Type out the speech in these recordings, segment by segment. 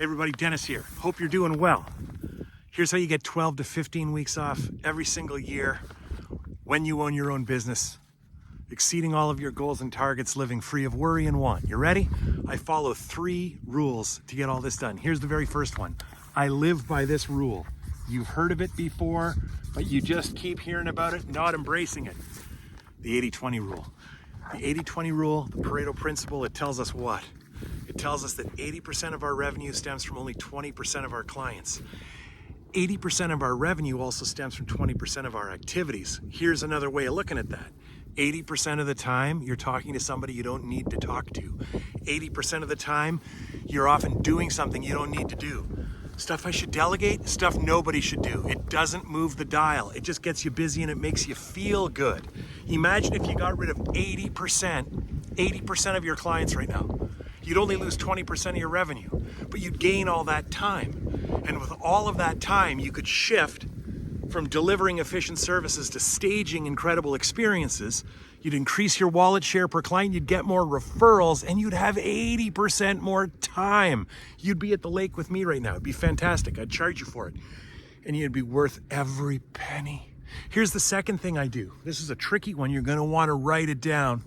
Hey everybody, Dennis here. Hope you're doing well. Here's how you get 12 to 15 weeks off every single year when you own your own business, exceeding all of your goals and targets, living free of worry and want. You ready? I follow 3 rules to get all this done. Here's the very first one. I live by this rule. You've heard of it before, but you just keep hearing about it, not embracing it. The 80-20 rule. The 80-20 rule, the Pareto principle, it tells us what? It tells us that 80% of our revenue stems from only 20% of our clients. 80% of our revenue also stems from 20% of our activities. Here's another way of looking at that. 80% of the time, you're talking to somebody you don't need to talk to. 80% of the time, you're often doing something you don't need to do. Stuff I should delegate, stuff nobody should do. It doesn't move the dial. It just gets you busy and it makes you feel good. Imagine if you got rid of 80% of your clients right now. You'd only lose 20% of your revenue, but you'd gain all that time. And with all of that time, you could shift from delivering efficient services to staging incredible experiences. You'd increase your wallet share per client, you'd get more referrals, and you'd have 80% more time. You'd be at the lake with me right now. It'd be fantastic. I'd charge you for it. And you'd be worth every penny. Here's the second thing I do. This is a tricky one. You're gonna wanna write it down.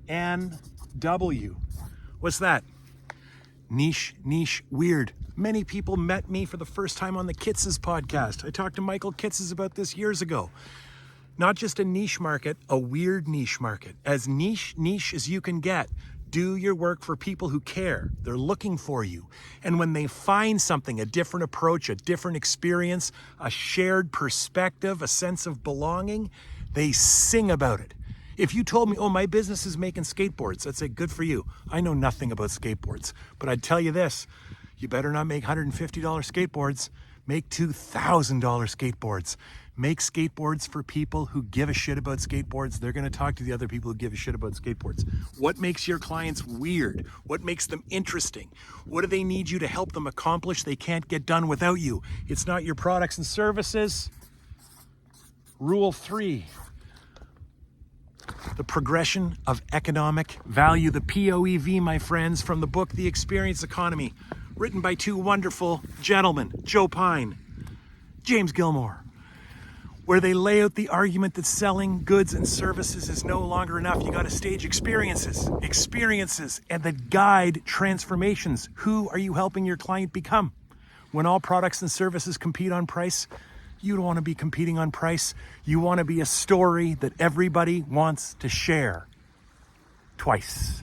NW. What's that? Niche, weird. Many people met me for the first time on the Kitz's podcast. I talked to Michael Kitz's about this years ago. Not just a niche market, a weird niche market. As niche as you can get. Do your work for people who care. They're looking for you. And when they find something, a different approach, a different experience, a shared perspective, a sense of belonging, they sing about it. If you told me, oh, my business is making skateboards, I'd say, good for you. I know nothing about skateboards, but I'd tell you this, you better not make $150 skateboards, make $2,000 skateboards. Make skateboards for people who give a shit about skateboards. They're gonna talk to the other people who give a shit about skateboards. What makes your clients weird? What makes them interesting? What do they need you to help them accomplish they can't get done without you? It's not your products and services. Rule 3. The progression of economic value, the POEV, my friends, from the book, The Experience Economy, written by 2 wonderful gentlemen, Joe Pine, James Gilmore, where they lay out the argument that selling goods and services is no longer enough. You gotta stage experiences, and that guide transformations. Who are you helping your client become? When all products and services compete on price, you don't want to be competing on price. You want to be a story that everybody wants to share. Twice.